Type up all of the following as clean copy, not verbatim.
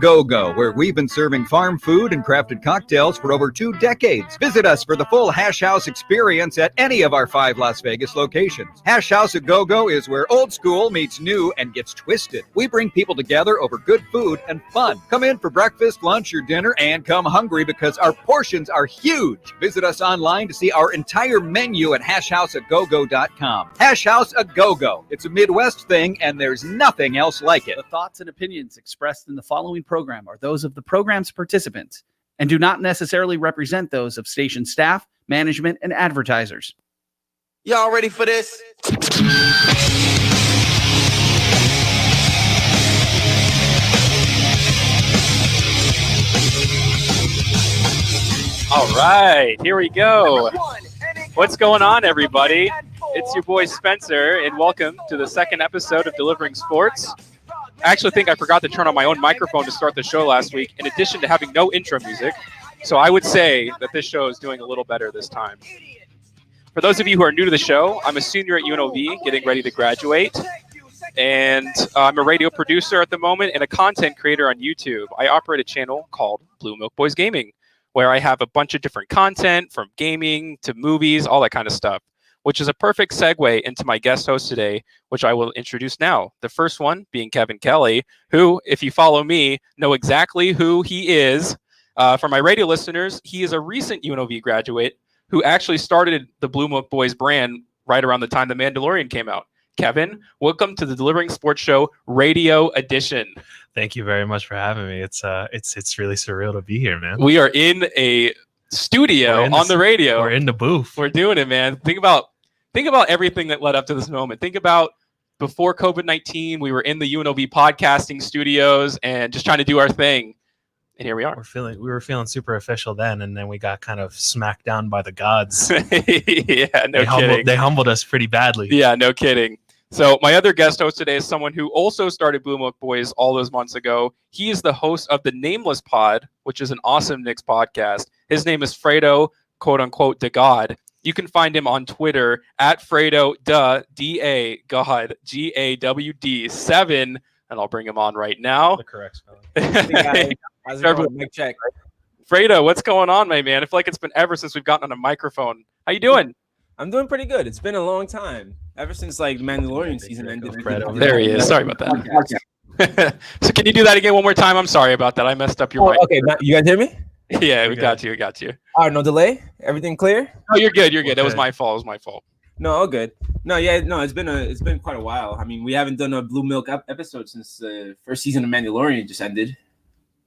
Go-Go, where we've been serving farm food and crafted cocktails for over 2 decades. Visit us for the full Hash House experience at any of our 5 Las Vegas locations. Hash House at Go-Go is where old school meets new and gets twisted. We bring people together over good food and fun. Come in for breakfast, lunch, or dinner, and come hungry because our portions are huge. Visit us online to see our entire menu at hashhouseatgogo.com. Hash House at Go-Go. It's a Midwest thing, and there's nothing else like it. The thoughts and opinions expressed in the following program are those of the program's participants and do not necessarily represent those of station staff, management, and advertisers. Y'all ready for this? All right, here we go. What's going on, everybody? It's your boy Spencer, and welcome to the second episode of Delivering Sports. I actually think I forgot to turn on my own microphone to start the show last week, in addition to having no intro music. So I would say that this show is doing a little better this time. For those of you who are new to the show, I'm a senior at UNLV, getting ready to graduate. And I'm a radio producer at the moment and a content creator on YouTube. I operate a channel called Blue Milk Boys Gaming, where I have a bunch of different content, from gaming to movies, all that kind of stuff, which is a perfect segue into my guest host today, which I will introduce now. The first one being Kevin Kelly, who, if you follow me, know exactly who he is. For my radio listeners, he is a recent UNLV graduate who actually started the Blue Milk Boys brand right around the time The Mandalorian came out. Kevin, welcome to the Delivering Sports Show Radio Edition. Thank you very much for having me. It's really surreal to be here, man. We are in a studio on the radio. We're in the booth. We're doing it, man. Think about everything that led up to this moment. Think about before COVID-19, we were in the UNLV podcasting studios and just trying to do our thing. And here we are. We were feeling super official then, and then we got kind of smacked down by the gods. Yeah, no kidding. They humbled us pretty badly. Yeah, no kidding. So my other guest host today is someone who also started Blue Milk Boys all those months ago. He is the host of the Nameless Pod, which is an awesome Knicks podcast. His name is Fredo, quote unquote, the God. You can find him on Twitter at Fredo D-A God Gawd 7, and I'll bring him on right now. The correct spelling. Hey, how's it going? Mic check. Fredo, what's going on, my man? I feel like it's been ever since we've gotten on a microphone. How you doing? I'm doing pretty good. It's been a long time. Ever since like Mandalorian season ended. There he is. Sorry about that. So can you do that again one more time? I'm sorry about that. I messed up your mic. Okay, you guys hear me? Yeah, we got you. All right, no delay. Everything clear? Oh, you're good. You're good. That was my fault. No, all good. No, yeah, no. It's been quite a while. I mean, we haven't done a Blue Milk episode since the first season of Mandalorian just ended.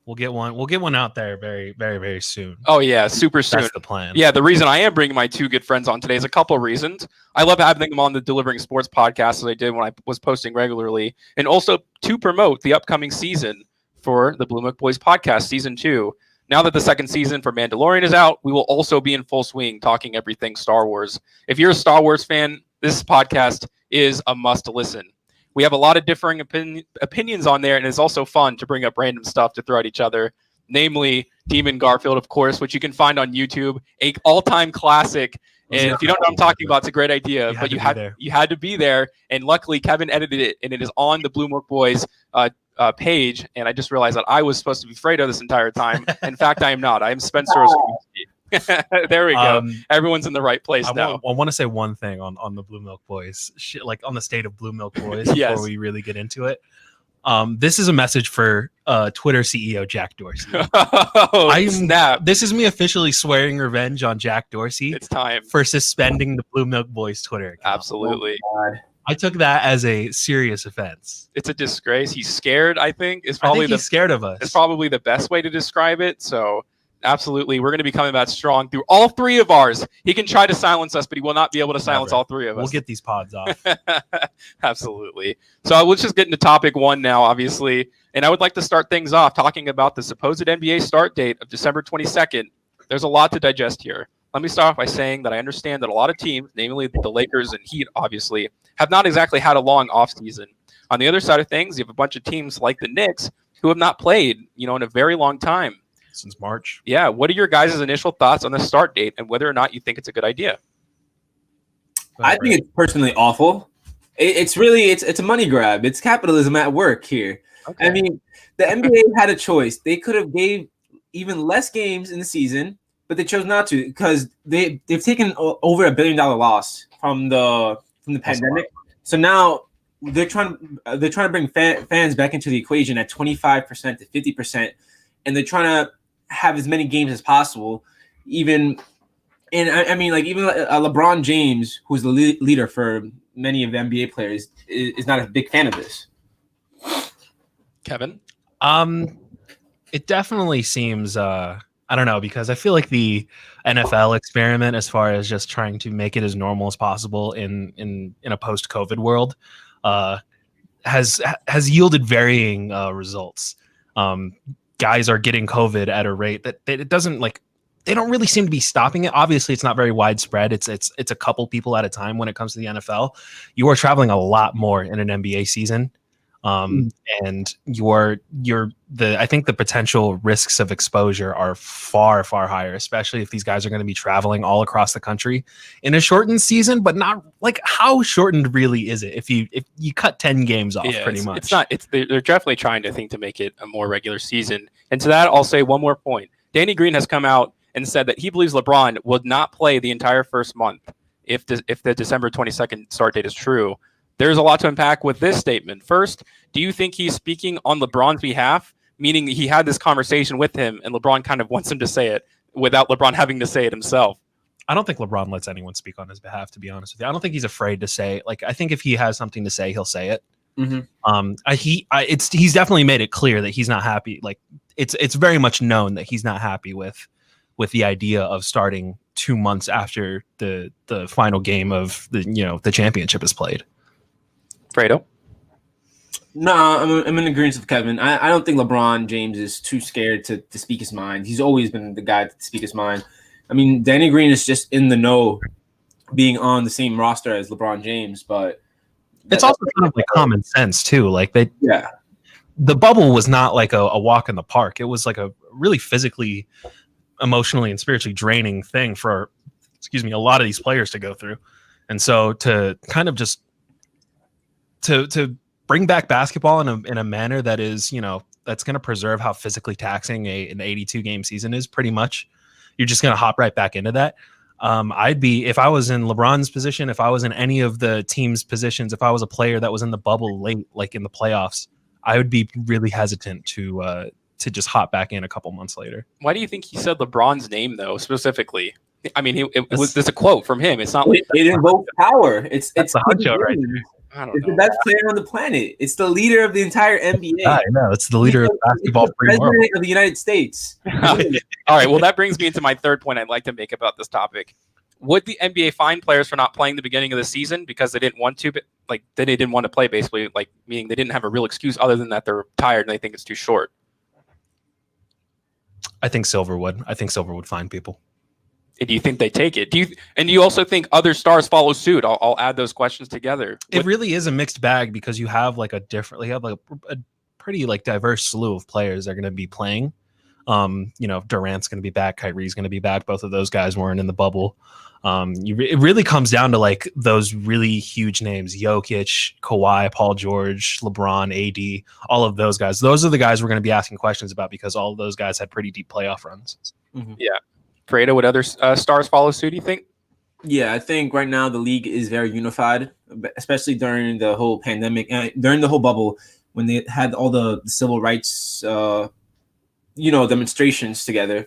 We'll get one out there very, very, very soon. Oh yeah, super soon. That's the plan. Yeah, the reason I am bringing my two good friends on today is a couple of reasons. I love having them on the Delivering Sports podcast, as I did when I was posting regularly, and also to promote the upcoming season for the Blue Milk Boys podcast, season 2. Now that the second season for Mandalorian is out, we will also be in full swing talking everything Star Wars. If you're a Star Wars fan, this podcast is a must listen. We have a lot of differing opinions on there, and it's also fun to bring up random stuff to throw at each other, namely Demon Garfield, of course, which you can find on YouTube, an all-time classic. And if you don't know what I'm talking about, it's a great idea, but you had to be there. And luckily, Kevin edited it, and it is on the Blue Milk Boys page. And I just realized that I was supposed to be Fredo this entire time. In fact, I am not. I am Spencer. There we go. Everyone's in the right place now. I want to say one thing on the Blue Milk Boys, like on the state of Blue Milk Boys, Yes. before we really get into it. This is a message for Twitter CEO Jack Dorsey. Snap. This is me officially swearing revenge on Jack Dorsey. It's time for suspending the Blue Milk Boys Twitter account. Absolutely. Oh, I took that as a serious offense. It's a disgrace. He's scared, I think. He's scared of us. It's probably the best way to describe it. So absolutely, we're going to be coming back strong through all three of ours. He can try to silence us, but he will not be able to silence all three of us. We'll get these pods off. Absolutely. So let's just get into topic one now, obviously. And I would like to start things off talking about the supposed NBA start date of December 22nd. There's a lot to digest here. Let me start off by saying that I understand that a lot of teams, namely the Lakers and Heat, obviously, have not exactly had a long offseason. On the other side of things, you have a bunch of teams like the Knicks who have not played, in a very long time. Since March. Yeah. What are your guys' initial thoughts on the start date and whether or not you think it's a good idea? I think it's personally awful. It's a money grab. It's capitalism at work here. I mean, the NBA had a choice. They could have gave even less games in the season, but they chose not to because they've taken over $1 billion loss from the pandemic. So now they're trying to bring fans back into the equation at 25% to 50%, and they're trying to have as many games as possible. Even LeBron James, who's the leader for many of the NBA players, is not a big fan of this. Kevin? It definitely seems I don't know, because I feel like the NFL experiment, as far as just trying to make it as normal as possible in a post-COVID world, has yielded varying results. Guys are getting COVID at a rate that it doesn't like. They don't really seem to be stopping it. Obviously, it's not very widespread. It's a couple people at a time when it comes to the NFL. You are traveling a lot more in an NBA season. And I think the potential risks of exposure are far, far higher, especially if these guys are going to be traveling all across the country in a shortened season, but not like how shortened really is it? If you cut 10 games off, pretty much. They're definitely trying to make it a more regular season. And to that, I'll say one more point. Danny Green has come out and said that he believes LeBron would not play the entire first month if the December 22nd start date is true. There's a lot to unpack with this statement. First, do you think he's speaking on LeBron's behalf, meaning he had this conversation with him and LeBron kind of wants him to say it without LeBron having to say it himself? I don't think LeBron lets anyone speak on his behalf, to be honest with you. I don't think he's afraid to say, like, I think if he has something to say, he'll say it. Mm-hmm. He's definitely made it clear that he's not happy. Like, it's very much known that he's not happy with the idea of starting 2 months after the final game of the championship is played. Fredo? No, I'm in agreement with Kevin. I don't think LeBron James is too scared to speak his mind. He's always been the guy to speak his mind. I mean, Danny Green is just in the know, being on the same roster as LeBron James, but it's also kind of like common sense too. Like the bubble was not like a walk in the park. It was like a really physically, emotionally, and spiritually draining thing for a lot of these players to go through. And so to kind of just to bring back basketball in a manner that is, that's going to preserve how physically taxing an 82 game season is, pretty much. You're just going to hop right back into that. If I was in LeBron's position, if I was in any of the team's positions, if I was a player that was in the bubble late, like in the playoffs, I would be really hesitant to just hop back in a couple months later. Why do you think he said LeBron's name though, specifically? I mean, there's a quote from him. It's not like it invokes power. It's a huncho right there. It's the best player on the planet. It's the leader of the entire NBA. I know. It's the leader of basketball. It's the president of the United States. All right. Well, that brings me into my third point I'd like to make about this topic. Would the NBA fine players for not playing the beginning of the season because they didn't want to, they didn't want to play, basically, like meaning they didn't have a real excuse other than that they're tired and they think it's too short? I think Silver would. I think Silver would fine people. Do you think they take it? Do you also think other stars follow suit? I'll add those questions together. It really is a mixed bag because you have a pretty diverse slew of players that are going to be playing. Durant's going to be back, Kyrie's going to be back. Both of those guys weren't in the bubble. It really comes down to those really huge names: Jokic, Kawhi, Paul George, LeBron, AD, all of those guys. Those are the guys we're going to be asking questions about because all of those guys had pretty deep playoff runs. Mm-hmm. Yeah. Fredo, would other stars follow suit, do you think? Yeah, I think right now the league is very unified, especially during the whole pandemic, during the whole bubble, when they had all the civil rights, demonstrations together.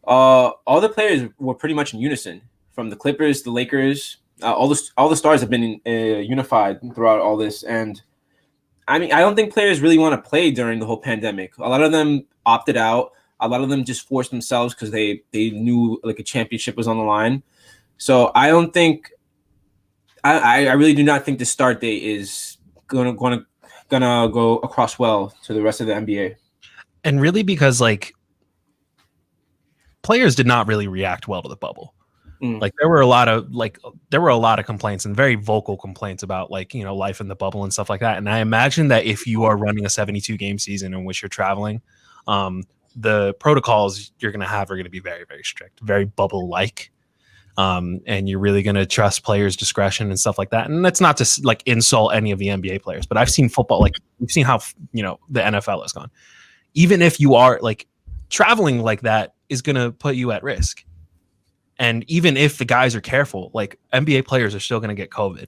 All the players were pretty much in unison, from the Clippers, the Lakers. All the stars have been unified throughout all this, and I mean, I don't think players really want to play during the whole pandemic. A lot of them opted out. A lot of them just forced themselves because they knew a championship was on the line. So I don't think I really do not think the start date is gonna go across well to the rest of the NBA. And really because players did not really react well to the bubble. There were a lot of complaints and very vocal complaints about life in the bubble and stuff like that. And I imagine that if you are running a 72 game season in which you're traveling, the protocols you're going to have are going to be very, very strict, very bubble-like. and you're really going to trust players' discretion and stuff like that. And that's not to like insult any of the NBA players, but I've seen football, like we've seen how, the NFL has gone. Even if you are like traveling like that is going to put you at risk. And even if the guys are careful, like NBA players are still going to get COVID.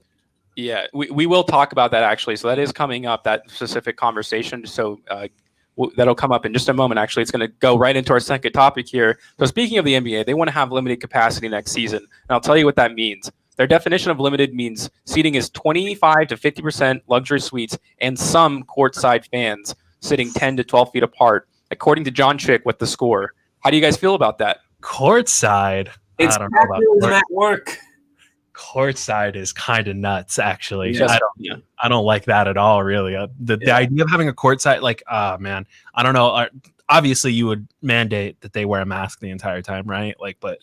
Yeah, we will talk about that actually. So that is coming up, that specific conversation. So that'll come up in just a moment. Actually, it's going to go right into our second topic here. So speaking of the NBA, they want to have limited capacity next season. And I'll tell you what that means. Their definition of limited means seating is 25 to 50% luxury suites and some courtside fans sitting 10 to 12 feet apart, according to John Chick with The Score. How do you guys feel about that? Courtside? It's I don't know about at work. Courtside is kind of nuts, actually. I don't like that at all, really. The idea of having a courtside, like, man, I don't know. Obviously, you would mandate that they wear a mask the entire time, right? Like, but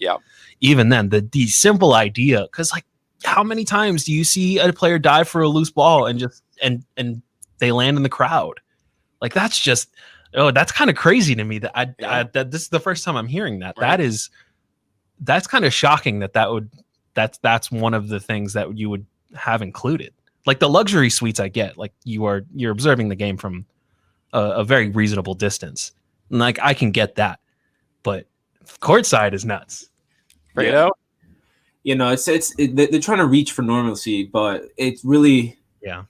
even then, the simple idea, because like, how many times do you see a player dive for a loose ball and just and they land in the crowd? Like, that's just that's kind of crazy to me. That this is the first time I'm hearing that. Right. That's kind of shocking. That's one of the things that you would have included. Like the luxury suites, I get. Like you're observing the game from a very reasonable distance, and like I can get that, but courtside is nuts. Fredo? They're trying to reach for normalcy, but it's really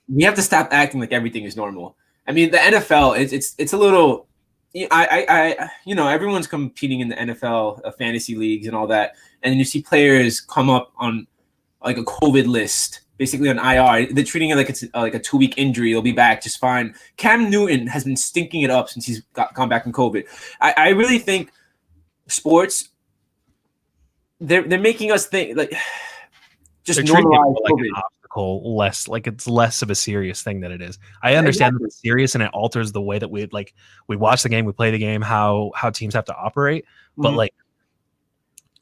we have to stop acting like everything is normal. I mean, the NFL it's a little. Everyone's competing in the NFL fantasy leagues and all that, and you see players come up on like a COVID list, basically on IR. They're treating it like it's like a 2-week injury. They'll be back just fine. Cam Newton has been stinking it up since he's gone back from COVID. I really think sports they're making us think like just normalize COVID. An obstacle, less like it's less of a serious thing than it is. I understand that it's serious and it alters the way that we watch the game, we play the game, how teams have to operate. But like,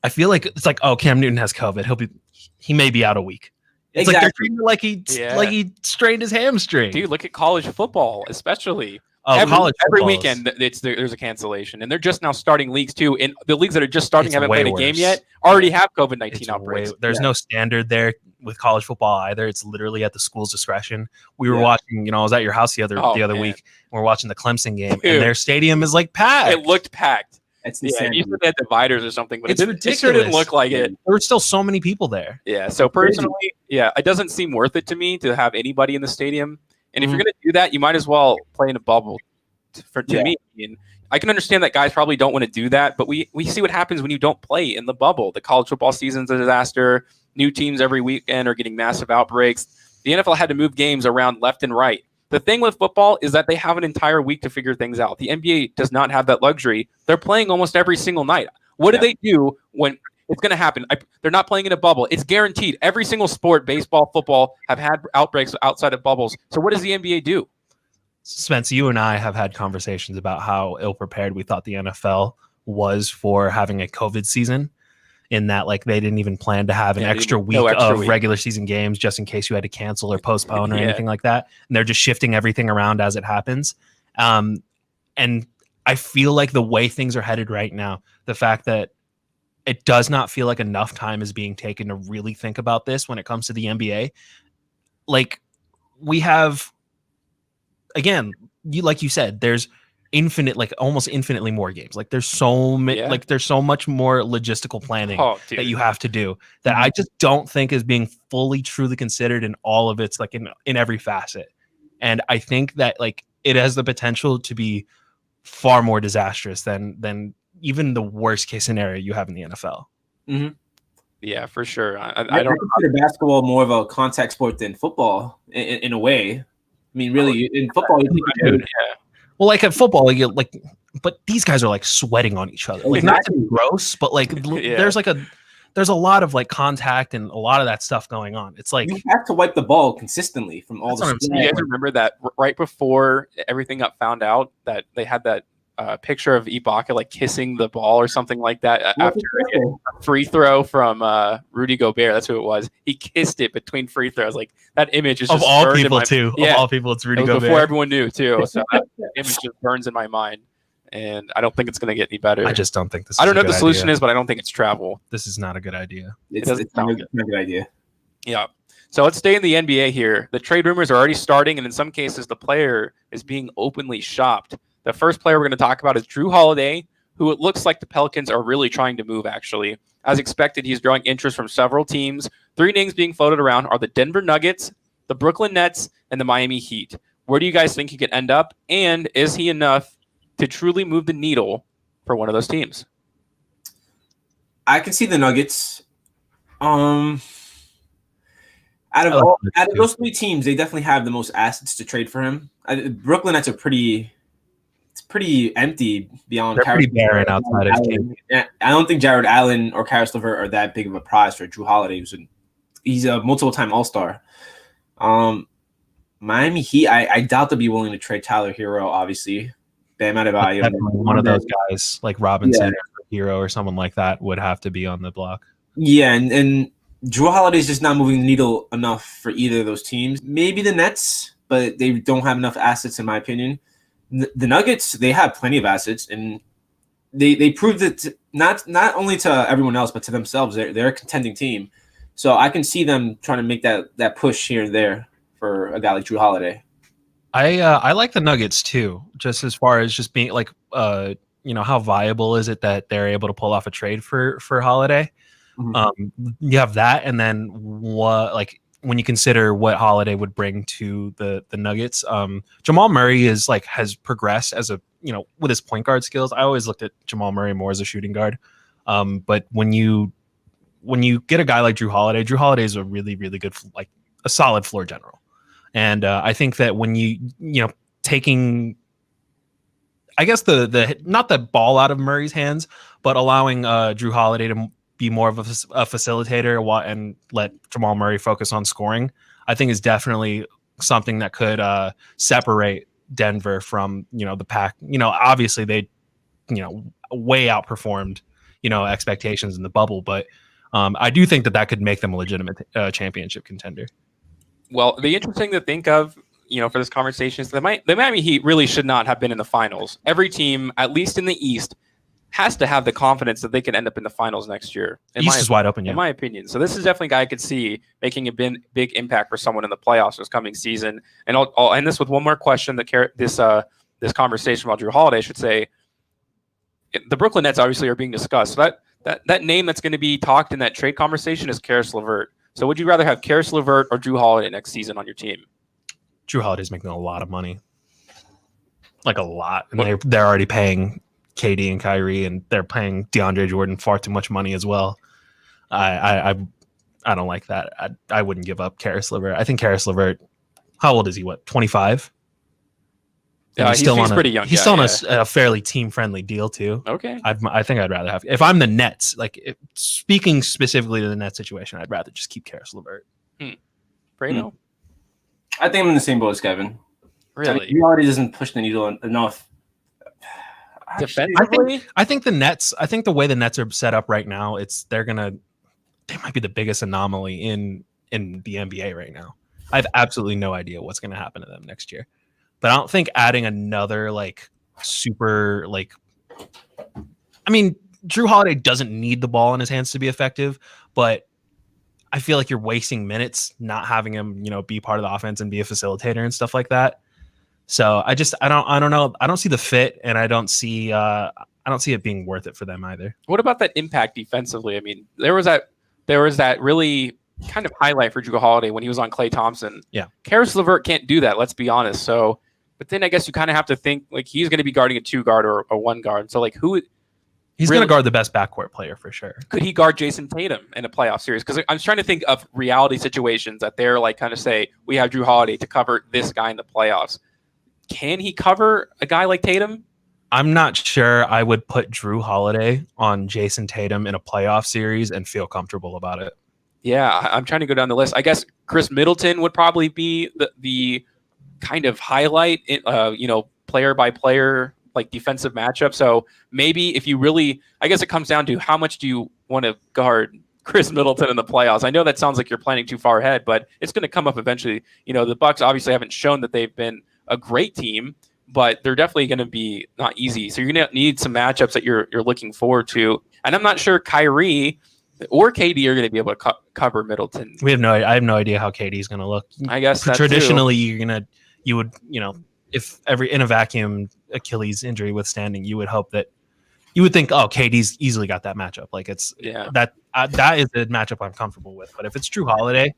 I feel like it's like, oh, Cam Newton has COVID. He may be out a week. It's like they're treating it like he strained his hamstring. Dude, look at college football, especially. Every weekend there's a cancellation, and they're just now starting leagues too. And the leagues that are just starting haven't played a game yet already have COVID-19 outbreaks. There's no standard there with college football either. It's literally at the school's discretion. We were watching, I was at your house the other week. We're watching the Clemson game, and their stadium is like packed. It looked packed. It's you said they had dividers or something, but it's ridiculous. It sure didn't look like it. There were still so many people there. Yeah. So personally, it doesn't seem worth it to me to have anybody in the stadium. And if you're going to do that, you might as well play in a bubble. To me, and I can understand that guys probably don't want to do that, but we see what happens when you don't play in the bubble. The college football season's a disaster. New teams every weekend are getting massive outbreaks. The NFL had to move games around left and right. The thing with football is that they have an entire week to figure things out. The NBA does not have that luxury. They're playing almost every single night. What do they do when it's going to happen? They're not playing in a bubble. It's guaranteed. Every single sport, baseball, football, have had outbreaks outside of bubbles. So what does the NBA do? Spence, you and I have had conversations about how ill-prepared we thought the NFL was for having a COVID season, in that like they didn't even plan to have an extra week of regular season games just in case you had to cancel or postpone or anything like that. And they're just shifting everything around as it happens. And I feel like the way things are headed right now, the fact that it does not feel like enough time is being taken to really think about this when it comes to the NBA. Like we have... Again, like you said, there's almost infinitely more games. Like there's so many, like there's so much more logistical planning that you have to do that I just don't think is being fully truly considered in all of its like in every facet. And I think that like it has the potential to be far more disastrous than even the worst case scenario you have in the NFL. Mm-hmm. Yeah, for sure. I don't consider basketball more of a contact sport than football in a way. I mean, really, in football, well, like at football, but these guys are like sweating on each other. Like not to be gross, but like there's a lot of like contact and a lot of that stuff going on. It's like you have to wipe the ball consistently from all the. You guys remember that right before everything got found out that they had that picture of Ibaka like kissing the ball or something like that after a free throw from Rudy Gobert. That's who it was. He kissed it between free throws. Like that image is of just all people too. Yeah. Of all people, it's Rudy Gobert. Before everyone knew too. So that image just burns in my mind. and I don't think it's going to get any better. I just don't think this. I don't know what the solution is, but I don't think it's travel. This is not a good idea. It's not a good idea. Yeah. So let's stay in the NBA here. The trade rumors are already starting, and in some cases, the player is being openly shopped. The first player we're going to talk about is Drew Holiday, who it looks like the Pelicans are really trying to move, actually. As expected, he's drawing interest from several teams. 3 names being floated around are the Denver Nuggets, the Brooklyn Nets, and the Miami Heat. Where do you guys think he could end up? And is he enough to truly move the needle for one of those teams? I can see the Nuggets. Out of those 3 teams, they definitely have the most assets to trade for him. Brooklyn Nets are pretty empty beyond. They're pretty barren outside of team. I don't think Jared Allen or Karis LeVert are that big of a prize for Drew Holiday. He's a multiple-time All-Star. Miami Heat, I doubt they'll be willing to trade Tyler Hero, obviously. Bam Adebayo. One of those guys like Robinson or Hero or someone like that would have to be on the block. Yeah, and Drew Holiday is just not moving the needle enough for either of those teams. Maybe the Nets, but they don't have enough assets, in my opinion. The Nuggets, they have plenty of assets, and they proved it not only to everyone else, but to themselves. They're a contending team. So I can see them trying to make that push here and there for a guy like Drew Holiday. I like the Nuggets too, just as far as just being like, how viable is it that they're able to pull off a trade for Holiday? Mm-hmm. You have that, and then when you consider what Holiday would bring to the Nuggets, Jamal Murray has progressed as with his point guard skills. I always looked at Jamal Murray more as a shooting guard, but when you get a guy like Drew Holiday is a really, really good, like a solid floor general. And I think that when taking, I guess the not the ball out of Murray's hands, but allowing Drew Holiday to be more of a facilitator and let Jamal Murray focus on scoring, I think is definitely something that could separate Denver from the pack. Obviously they way outperformed expectations in the bubble, but I do think that could make them a legitimate championship contender. Well, the interesting to think of, for this conversation is the Miami Heat really should not have been in the finals. Every team, at least in the East, has to have the confidence that they can end up in the finals next year. East is wide open, in my opinion. So this is definitely a guy I could see making a big impact for someone in the playoffs this coming season. And I'll end this with one more question. This conversation about Drew Holiday, I should say. The Brooklyn Nets obviously are being discussed. So that name that's going to be talked in that trade conversation is Karis LeVert. So would you rather have Karis LeVert or Drew Holiday next season on your team? Drew Holiday's making a lot of money. Like a lot. And they're already paying KD and Kyrie, and they're paying DeAndre Jordan far too much money as well. I don't like that. I wouldn't give up Karis LeVert. I think Karis LeVert, how old is he? 25? Yeah, he's pretty young. He's still on a fairly team-friendly deal too. Okay. I think I'd rather have, if I'm the Nets, speaking specifically to the Nets situation, I'd rather just keep Karis LeVert. Brano? I think I'm in the same boat as Kevin. Really? He already doesn't push the needle enough. Defensively? I think the Nets. I think the way the Nets are set up right now, they might be the biggest anomaly in the NBA right now. I have absolutely no idea what's going to happen to them next year. But I don't think adding another super Drew Holiday doesn't need the ball in his hands to be effective, but I feel like you're wasting minutes not having him, be part of the offense and be a facilitator and stuff like that. So I don't know. I don't see the fit, and I don't see it being worth it for them either. What about that impact defensively? I mean, there was that really kind of highlight for Drew Holiday when he was on Klay Thompson. Yeah. Karis LeVert can't do that, let's be honest. So, but then I guess you kind of have to think he's going to be guarding a 2 guard or a 1 guard. So who? He's going to guard the best backcourt player for sure. Could he guard Jason Tatum in a playoff series? Because I'm trying to think of reality situations that they're kind of say, we have Drew Holiday to cover this guy in the playoffs. Can he cover a guy like Tatum? I'm not sure I would put Drew Holiday on Jason Tatum in a playoff series and feel comfortable about it. Yeah, I'm trying to go down the list. I guess Chris Middleton would probably be the kind of highlight, player by player, defensive matchup. So maybe if you really, I guess it comes down to how much do you want to guard Chris Middleton in the playoffs. I know that sounds like you're planning too far ahead, but it's going to come up eventually. The Bucks obviously haven't shown that they've been a great team, but they're definitely going to be not easy. So you're going to need some matchups that you're looking forward to. And I'm not sure Kyrie or KD are going to be able to cover Middleton. I have no idea how KD's going to look. I guess traditionally you would if in a vacuum Achilles injury withstanding, you would think, oh, KD's easily got that matchup. Like that is a matchup I'm comfortable with. But if it's Drew Holiday,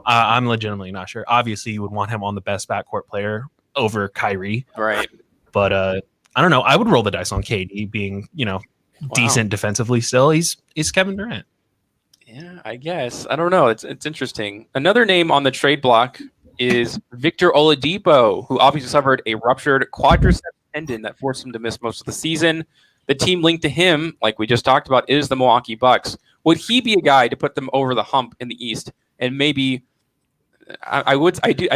I'm legitimately not sure. Obviously, you would want him on the best backcourt player over Kyrie, right? But I don't know. I would roll the dice on KD being decent defensively. Still, he's Kevin Durant. Yeah, I guess. I don't know. It's interesting. Another name on the trade block is Victor Oladipo, who obviously suffered a ruptured quadriceps tendon that forced him to miss most of the season. The team linked to him, like we just talked about, is the Milwaukee Bucks. Would he be a guy to put them over the hump in the East? And maybe I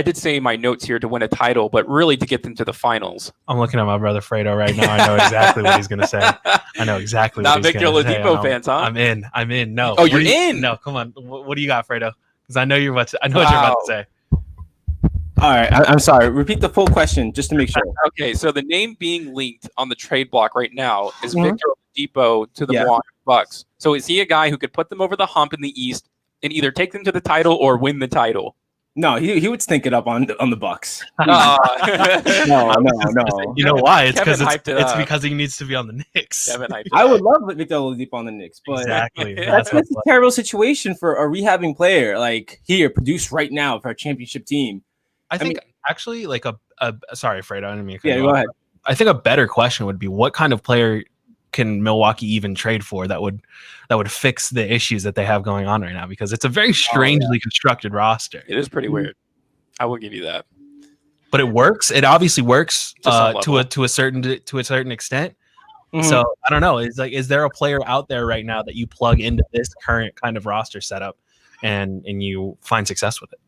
did say in my notes here to win a title, but really to get them to the finals. I'm looking at my brother Fredo right now. I know exactly what he's going to say. I know exactly what he's going to say. Not Victor Oladipo fans, huh? I'm in. No. Oh, you're in? No, come on. What do you got, Fredo? Because I know what you're about to say. All right. I'm sorry. Repeat the full question just to make sure. Okay. So the name being linked on the trade block right now is Victor Oladipo to the Milwaukee Bucks. So is he a guy who could put them over the hump in the East and either take them to the title or win the title? No, he would stink it up on the Bucks. No. You know why? It's because it's because he needs to be on the Knicks. I would love Victor Oladipo on the Knicks, but exactly. That's a terrible situation for a rehabbing player. Like here, produce right now for a championship team. I think actually, like sorry, Fredo, I didn't mean to go ahead. I think a better question would be, what kind of player can Milwaukee even trade for that would fix the issues that they have going on right now? Because it's a very strangely constructed roster. It is pretty weird. I will give you that. But it works. It obviously works to a certain extent. Mm-hmm. So I don't know. Is there a player out there right now that you plug into this current kind of roster setup and you find success with it?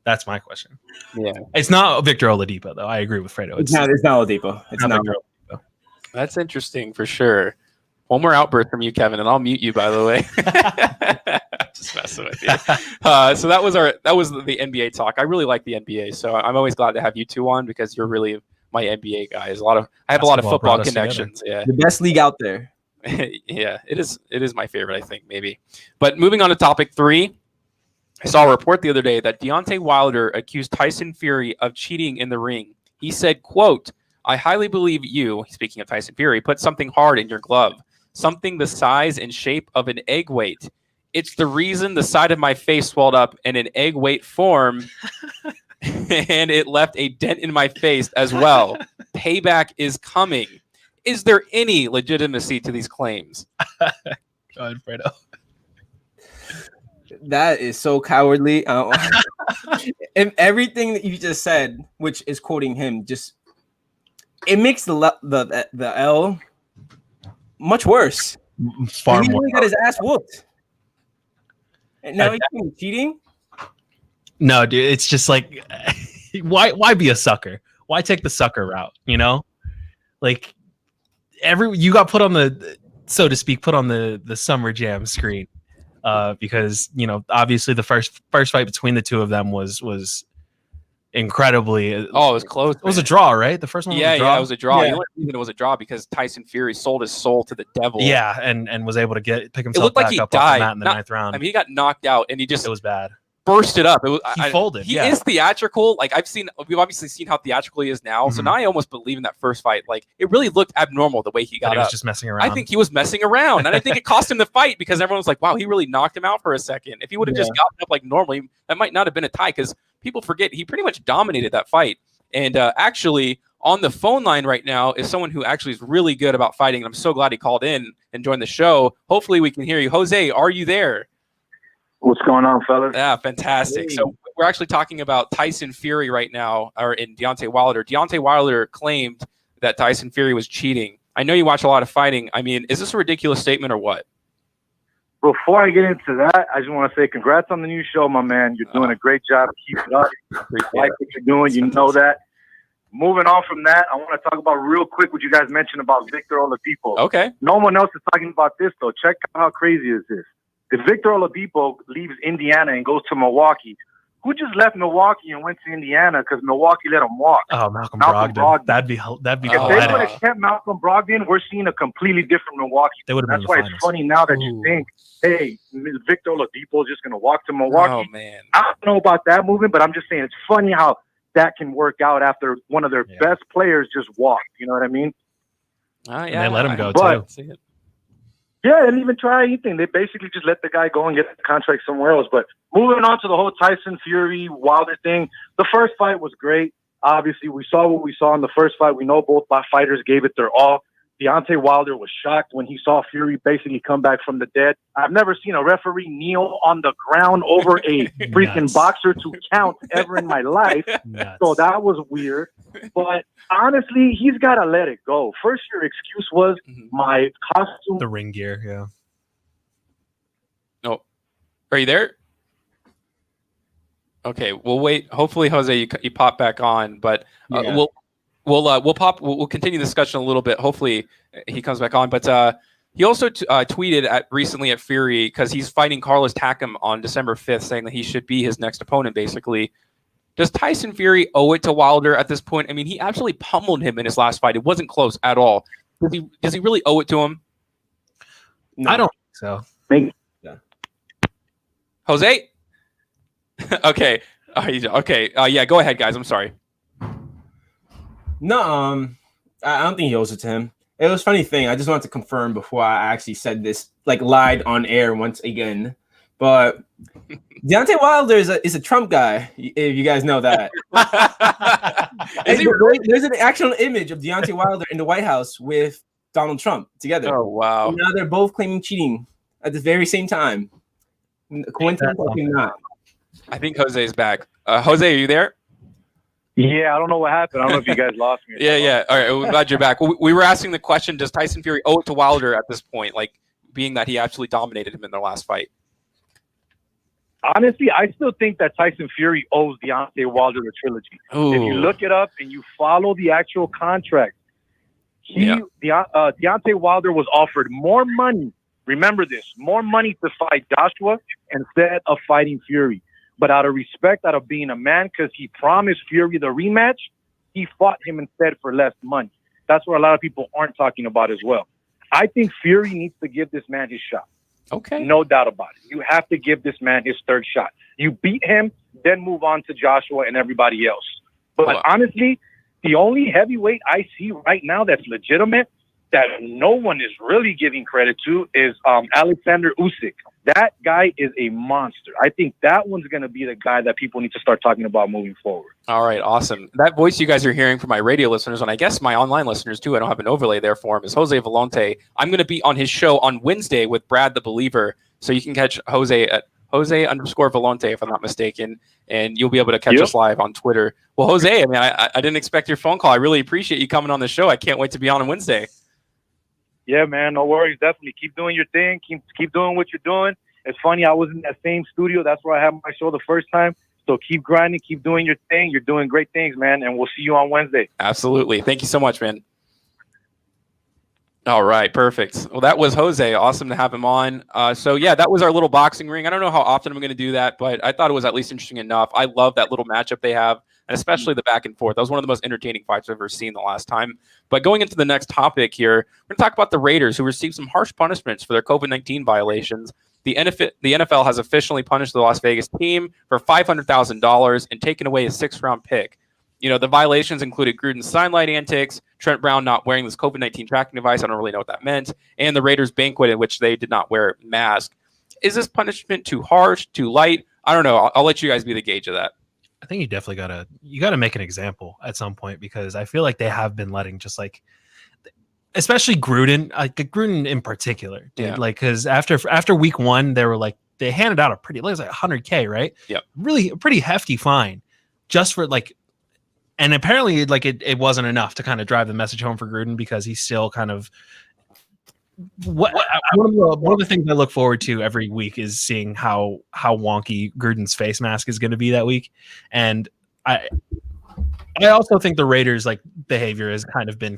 That's my question. Yeah, it's not Victor Oladipo though. I agree with Fredo. It's not Oladipo. It's not Victor Oladipo. That's interesting for sure. One more outburst from you, Kevin, and I'll mute you. By the way, just messing with you. So that was the NBA talk. I really like the NBA, so I'm always glad to have you two on because you're really my NBA guys. I have a lot of football connections. Yeah, the best league out there. Yeah, it is my favorite. I think maybe. But moving on to topic 3. I saw a report the other day that Deontay Wilder accused Tyson Fury of cheating in the ring. He said, quote, "I highly believe you," speaking of Tyson Fury, "put something hard in your glove, something the size and shape of an egg weight. It's the reason the side of my face swelled up in an egg weight form, and it left a dent in my face as well. Payback is coming." Is there any legitimacy to these claims? Go ahead, Fredo. That is so cowardly. And everything that you just said, which is quoting him, it makes the L much worse. Far he more. Really got his ass whooped, and now he's cheating. No, dude, it's just like, why be a sucker? Why take the sucker route? Like you got put on the, so to speak, the Summer Jam screen. Because obviously the first fight between the two of them was incredibly. It was close. It was a draw, right? The first one. Yeah, it was a draw. Yeah. The only reason it was a draw because Tyson Fury sold his soul to the devil. Yeah, and was able to pick himself back up off the mat in the 9th round. I mean, he got knocked out, and it was bad. Burst it up. He folded. He is theatrical. Like we've obviously seen how theatrical he is now. Mm-hmm. So now I almost believe in that first fight. Like it really looked abnormal the way he got up. He was just messing around. I think he was messing around, and I think it cost him the fight because everyone was like, "Wow, he really knocked him out for a second." If he would have just gotten up like normally, that might not have been a tie because people forget he pretty much dominated that fight. And actually, on the phone line right now is someone who actually is really good about fighting. And I'm so glad he called in and joined the show. Hopefully, we can hear you, Jose. Are you there? What's going on, fellas? Yeah, fantastic. Hey. So we're actually talking about Tyson Fury right now, or in Deontay Wilder. Deontay Wilder claimed that Tyson Fury was cheating. I know you watch a lot of fighting. I mean, is this a ridiculous statement or what? Before I get into that, I just want to say congrats on the new show, my man. You're doing a great job. Keep it up. I like what you're doing. You know that. Moving on from that, I want to talk about real quick what you guys mentioned about Victor Oladipo. Okay. No one else is talking about this, though. Check out how crazy is this. If Victor Oladipo leaves Indiana and goes to Milwaukee, who just left Milwaukee and went to Indiana because Milwaukee let him walk? Oh, Malcolm Brogdon. That'd be If they poetic. would have kept Malcolm Brogdon, we're seeing a completely different Milwaukee. They would have been That's in why the it's finals. funny now that you think, hey, Victor Oladipo is just going to walk to Milwaukee. Oh, man. I don't know about that movement, but I'm just saying it's funny how that can work out after one of their best players just walked. You know what I mean? And they let him go, But- too. Yeah, they didn't even try anything. They basically just let the guy go and get a contract somewhere else. But moving on to the whole Tyson Fury Wilder thing, the first fight was great. Obviously, we saw what we saw in the first fight. We know both fighters gave it their all. Deontay Wilder was shocked when he saw Fury basically come back from the dead. I've never seen a referee kneel on the ground over a freaking boxer to count ever in my life. So that was weird. But honestly, he's got to let it go. First, your excuse was my costume. The ring gear, yeah. No. Are you there? Okay, we'll wait. Hopefully, Jose, you pop back on, but we'll continue the discussion a little bit. Hopefully, he comes back on. But he also tweeted recently at Fury because he's fighting Carlos Takam on December 5th, saying that he should be his next opponent. Basically, does Tyson Fury owe it to Wilder at this point? I mean, he absolutely pummeled him in his last fight. It wasn't close at all. Does he really owe it to him? No. I don't think so. Jose? Okay. Okay. Yeah, go ahead, guys. I'm sorry. No, I don't think he owes it to him. It was a funny thing. I just wanted to confirm before I actually said this, like lied on air once again. But Deontay Wilder is a Trump guy, if you guys know that. There's an actual image of Deontay Wilder in the White House with Donald Trump together. Oh, wow. And now they're both claiming cheating at the very same time. Coincidence or not. I think Jose is back. Jose, are you there? Yeah, I don't know what happened. I don't know if you guys lost me. Yeah. All right, we're glad you're back. We were asking the question, does Tyson Fury owe it to Wilder at this point, like being that he actually dominated him in their last fight? Honestly, I still think that Tyson Fury owes Deontay Wilder the trilogy. Ooh. If you look it up and you follow the actual contract, Deontay Wilder was offered more money. Remember this, more money to fight Joshua instead of fighting Fury. But out of respect, out of being a man, because he promised Fury the rematch, he fought him instead for less money. That's what a lot of people aren't talking about as well. I think Fury needs to give this man his shot. Okay. No doubt about it. You have to give this man his third shot. You beat him, then move on to Joshua and everybody else. But honestly, the only heavyweight I see right now that's legitimate, that no one is really giving credit to, is Alexander Usyk. That guy is a monster. I think that one's going to be the guy that people need to start talking about moving forward. All right, awesome. That voice you guys are hearing from my radio listeners, and I guess my online listeners too, I don't have an overlay there for him, is Jose Volonte. I'm going to be on his show on Wednesday with Brad the Believer, so you can catch Jose at Jose_Volonte, if I'm not mistaken, and you'll be able to catch us live on Twitter. Well, Jose, I mean, I didn't expect your phone call. I really appreciate you coming on the show. I can't wait to be on Wednesday. Yeah, man, no worries. Definitely keep doing your thing. Keep doing what you're doing. It's funny, I was in that same studio. That's where I had my show the first time. So keep grinding, keep doing your thing. You're doing great things, man, and we'll see you on Wednesday. Absolutely. Thank you so much, man. All right, perfect. Well, that was Jose. Awesome to have him on. So, yeah, that was our little boxing ring. I don't know how often I'm going to do that, but I thought it was at least interesting enough. I love that little matchup they have, and especially the back and forth. That was one of the most entertaining fights I've ever seen the last time. But going into the next topic here, we're going to talk about the Raiders, who received some harsh punishments for their COVID-19 violations. The NFL has officially punished the Las Vegas team for $500,000 and taken away a 6th-round pick. You know, the violations included Gruden's sideline antics, Trent Brown not wearing this COVID-19 tracking device. I don't really know what that meant. And the Raiders banquet in which they did not wear a mask. Is this punishment too harsh, too light? I don't know. I'll let you guys be the gauge of that. I think you definitely gotta make an example at some point, because I feel like they have been letting just like, especially Gruden, Gruden in particular, dude. Yeah. Like, because after week 1, they handed out it was like $100K, right? Yeah, really a pretty hefty fine, just for like. And apparently, like it wasn't enough to kind of drive the message home for Gruden, because he's still kind of one of the things I look forward to every week is seeing how wonky Gruden's face mask is going to be that week. And I also think the Raiders' like behavior has been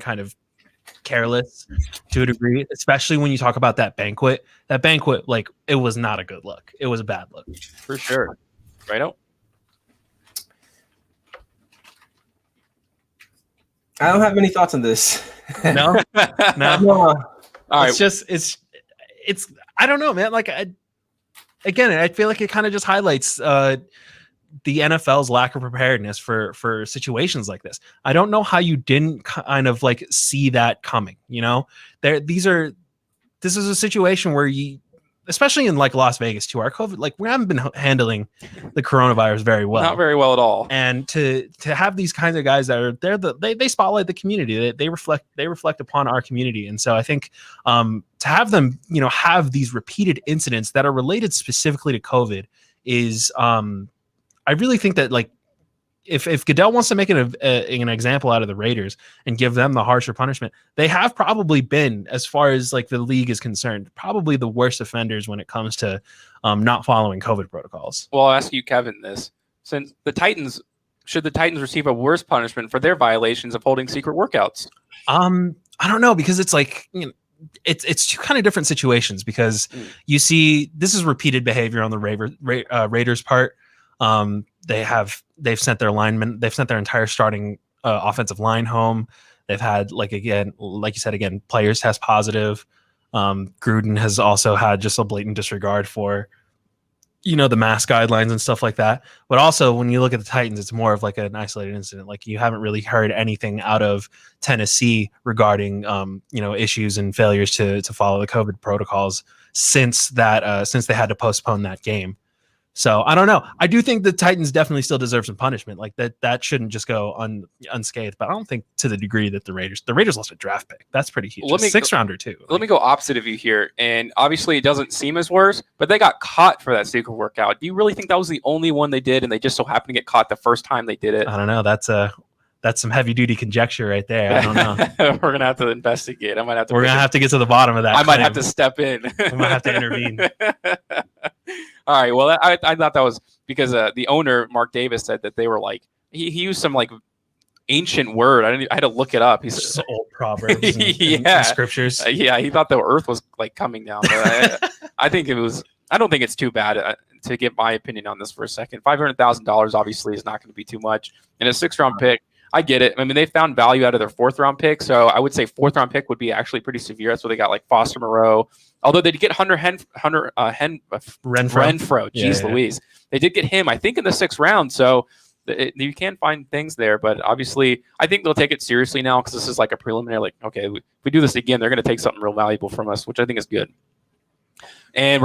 careless to a degree, especially when you talk about that banquet. That banquet, like, it was not a good look. It was a bad look for sure. Right out. I don't have any thoughts on this. No, no. No. All right. It's just it's I don't know, man. Like I feel like it kind of just highlights the NFL's lack of preparedness for situations like this. I don't know how you didn't kind of like see that coming. You know, this is a situation where especially in like Las Vegas too, our COVID, like we haven't been handling the coronavirus very well. Not very well at all. And to have these kinds of guys that are they spotlight the community. They reflect upon our community. And so I think to have them, you know, have these repeated incidents that are related specifically to COVID is I really think that like if Goodell wants to make an example out of the Raiders and give them the harsher punishment, they have probably been, as far as like the league is concerned, probably the worst offenders when it comes to not following COVID protocols. Well, I'll ask you, Kevin, this. Since should the Titans receive a worse punishment for their violations of holding secret workouts? I don't know, because it's like, you know, it's two kind of different situations, because you see this is repeated behavior on the Raiders part. They've sent their linemen, they've sent their entire starting offensive line home. They've had, like you said, players test positive. Gruden has also had just a blatant disregard for, you know, the mask guidelines and stuff like that. But also when you look at the Titans, it's more of like an isolated incident. Like you haven't really heard anything out of Tennessee regarding, you know, issues and failures to follow the COVID protocols since they had to postpone that game. So I don't know. I do think the Titans definitely still deserve some punishment. Like that shouldn't just go unscathed. But I don't think to the degree that the Raiders lost a draft pick. That's pretty huge. Sixth rounder too. Let me go opposite of you here. And obviously it doesn't seem as worse, but they got caught for that secret workout. Do you really think that was the only one they did, and they just so happened to get caught the first time they did it? I don't know. That's some heavy duty conjecture right there. I don't know. We're gonna have to investigate. We're gonna have to get to the bottom of that. I might have to step in. We might have to intervene. All right. Well, I thought that was because the owner, Mark Davis, said that they were like he used some like ancient word. I had to look it up. He's just old proverbs and scriptures. Yeah, he thought the earth was like coming down. I think it was. I don't think it's too bad to get my opinion on this for a second. $500,000 obviously is not going to be too much, and a 6th-round pick. I get it. I mean, they found value out of their 4th-round pick, so I would say 4th-round pick would be actually pretty severe. That's what they got, like Foster Moreau. Although they did get Renfro. Jeez Louise. They did get him, I think, in the 6th round. So you can find things there, but obviously, I think they'll take it seriously now because this is like a preliminary. Like, okay, if we do this again, they're going to take something real valuable from us, which I think is good. And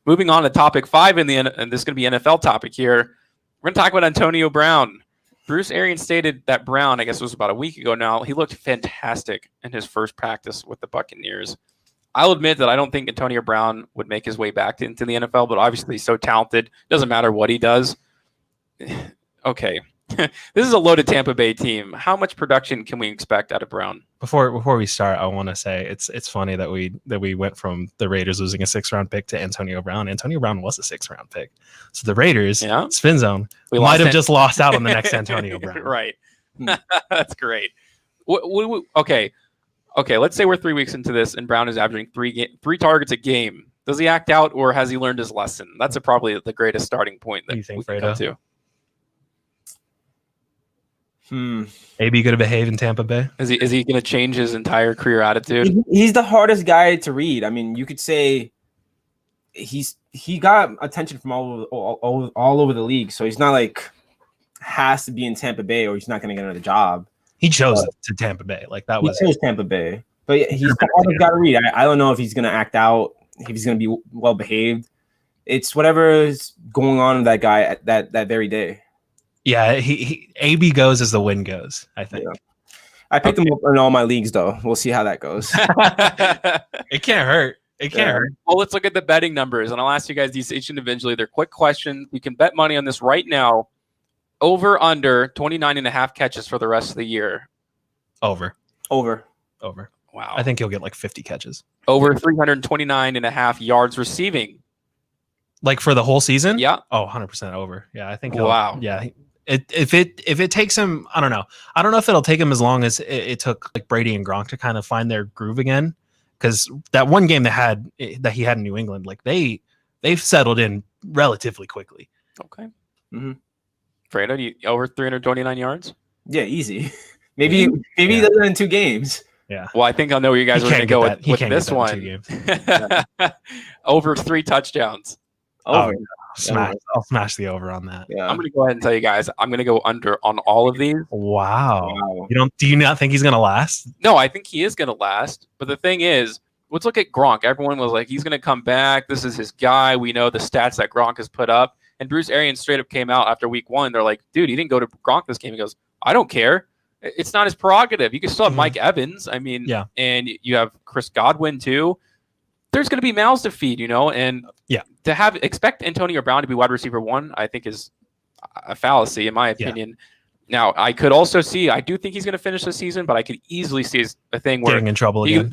moving on to topic 5 and this is going to be NFL topic here. We're going to talk about Antonio Brown. Bruce Arians stated that Brown, I guess it was about a week ago now, he looked fantastic in his first practice with the Buccaneers. I'll admit that I don't think Antonio Brown would make his way back into the NFL, but obviously he's so talented. Doesn't matter what he does. Okay. This is a loaded Tampa Bay team. How much production can we expect out of Brown? Before we start, I want to say it's funny that we went from the Raiders losing a 6th-round pick to Antonio Brown. Antonio Brown was a 6th-round pick, so the Raiders, spin zone, we might have just lost out on the next Antonio Brown. Right. That's great. Okay. Let's say we're 3 weeks into this, and Brown is averaging three targets a game. Does he act out, or has he learned his lesson? That's probably the greatest starting point that we can come to. AB going to behave in Tampa Bay? Is he going to change his entire career attitude? He's the hardest guy to read. I mean, you could say he got attention from all over the league, so he's not like has to be in Tampa Bay or he's not going to get another job. He chose to Tampa Bay, like that was. He chose Tampa Bay, but he's the hardest guy to read. I don't know if he's going to act out, if he's going to be well behaved. It's whatever is going on with that guy at that very day. Yeah, he AB goes as the wind goes, I think. Yeah. I picked him up in all my leagues, though. We'll see how that goes. It can't hurt. It can't hurt. Well, let's look at the betting numbers, and I'll ask you guys these each individually. They're quick questions. You can bet money on this right now. Over, under 29.5 catches for the rest of the year. Over. Wow. I think he'll get like 50 catches. Over 329.5 yards receiving. Like for the whole season? Yeah. Oh, 100% over. Yeah, I think wow. Yeah. If it takes him, I don't know. I don't know if it'll take him as long as it took like Brady and Gronk to kind of find their groove again. Because that one game that he had in New England, like they've settled in relatively quickly. Okay. Mm-hmm. Fredo, over 329 yards? Yeah, easy. Maybe he does that in 2 games. Yeah. Well, I think I know where you guys are going to go with this one. Over 3 touchdowns. Over. I'll smash the over on that. Yeah. I'm going to go ahead and tell you guys, I'm going to go under on all of these. Wow. Do you not think he's going to last? No, I think he is going to last. But the thing is, let's look at Gronk. Everyone was like, he's going to come back. This is his guy. We know the stats that Gronk has put up. And Bruce Arians straight up came out after week 1. They're like, dude, he didn't go to Gronk this game. He goes, I don't care. It's not his prerogative. You can still have Mike Evans. I mean, and you have Chris Godwin too. There's going to be mouths to feed, and to expect Antonio Brown to be wide receiver 1, I think is a fallacy in my opinion. Now, I could also see, I do think he's going to finish the season, but I could easily see a thing where getting in trouble again.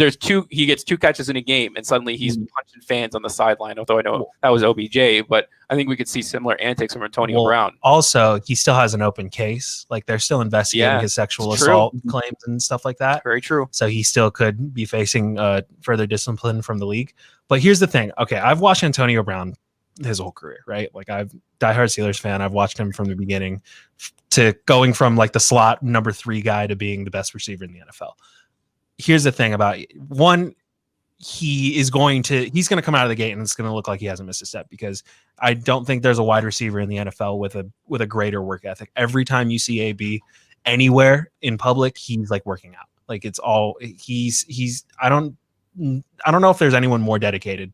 He gets 2 catches in a game, and suddenly he's punching fans on the sideline. Although I know that was OBJ, but I think we could see similar antics from Antonio Brown. Also, he still has an open case. Like they're still investigating his sexual assault claims and stuff like that. Very true. So he still could be facing further discipline from the league. But here's the thing. Okay, I've watched Antonio Brown his whole career, right? Like I've diehard Steelers fan. I've watched him from the beginning to going from like the slot number 3 guy to being the best receiver in the NFL. Here's the thing about one, he's going to come out of the gate and it's going to look like he hasn't missed a step, because I don't think there's a wide receiver in the NFL with a greater work ethic. Every time you see AB anywhere in public, he's like working out. Like it's all he's I don't know if there's anyone more dedicated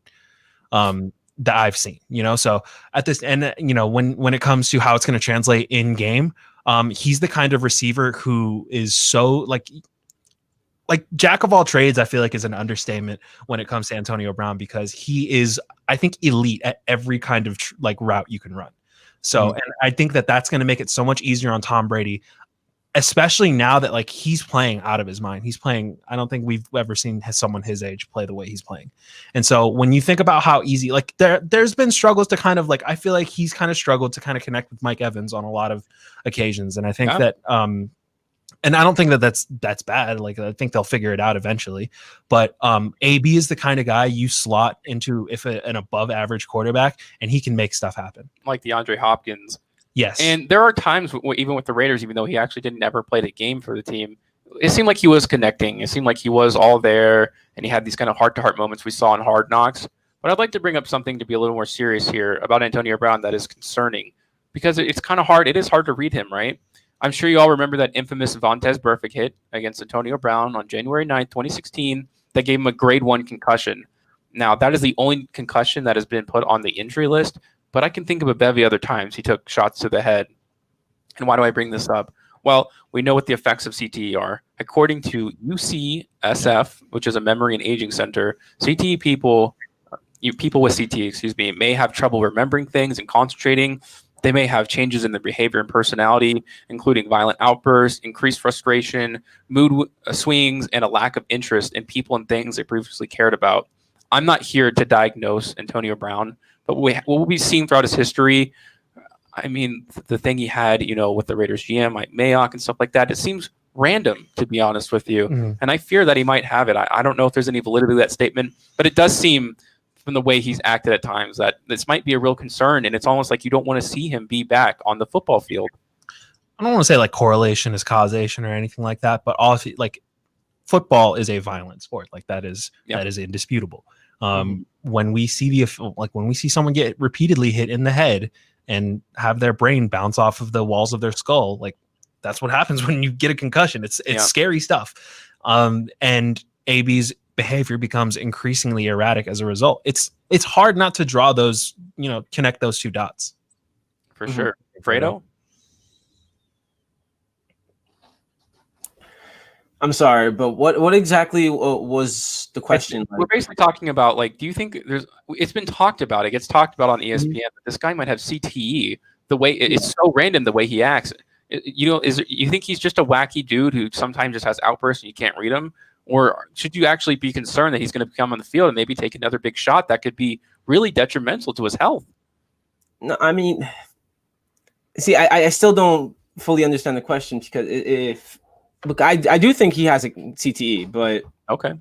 that I've seen, so at this end, when it comes to how it's going to translate in game, he's the kind of receiver who is so like jack of all trades. I feel like is an understatement when it comes to Antonio Brown, because he is, I think, elite at every kind of route you can run. So, and I think that's going to make it so much easier on Tom Brady, especially now that he's playing out of his mind. He's playing. I don't think we've ever seen someone his age play the way he's playing. And so when you think about how easy, there's been struggles to kind of I feel like he's kind of struggled to kind of connect with Mike Evans on a lot of occasions. And I think that, and I don't think that's bad. I think they'll figure it out eventually. But AB is the kind of guy you slot into an above average quarterback, and he can make stuff happen. Like DeAndre Hopkins. Yes. And there are times, even with the Raiders, even though he actually didn't ever play the game for the team, it seemed like he was connecting. It seemed like he was all there, and he had these kind of heart-to-heart moments we saw in Hard Knocks. But I'd like to bring up something to be a little more serious here about Antonio Brown that is concerning, because it's kind of hard. It is hard to read him, right? I'm sure you all remember that infamous Vontaze Burfict hit against Antonio Brown on January 9th, 2016, that gave him a grade 1 concussion. Now, that is the only concussion that has been put on the injury list, but I can think of a bevy other times he took shots to the head. And why do I bring this up? Well, we know what the effects of CTE are. According to UCSF, which is a memory and aging center, CTE people with CTE, may have trouble remembering things and concentrating. They may have changes in their behavior and personality, including violent outbursts, increased frustration, mood swings, and a lack of interest in people and things they previously cared about. I'm not here to diagnose Antonio Brown, but what we've seen throughout his history, I mean, the thing he had, with the Raiders GM, Mike Mayock and stuff like that, it seems random, to be honest with you. Mm-hmm. And I fear that he might have it. I don't know if there's any validity to that statement, but it does seem from the way he's acted at times that this might be a real concern. And it's almost like you don't want to see him be back on the football field. I don't want to say correlation is causation or anything like that, but also football is a violent sport. That is indisputable. When we see when we see someone get repeatedly hit in the head and have their brain bounce off of the walls of their skull, that's what happens when you get a concussion. It's scary stuff. And AB's behavior becomes increasingly erratic as a result. It's hard not to draw those, connect those 2 dots. For sure. Fredo? I'm sorry, but what exactly was the question? We're basically talking about do you think it's been talked about, it gets talked about on ESPN, that this guy might have CTE, the way it's so random the way he acts. You think he's just a wacky dude who sometimes just has outbursts and you can't read him? Or should you actually be concerned that he's going to come on the field and maybe take another big shot that could be really detrimental to his health? No, I mean, see, I still don't fully understand the question, because look, I do think he has a CTE, but okay,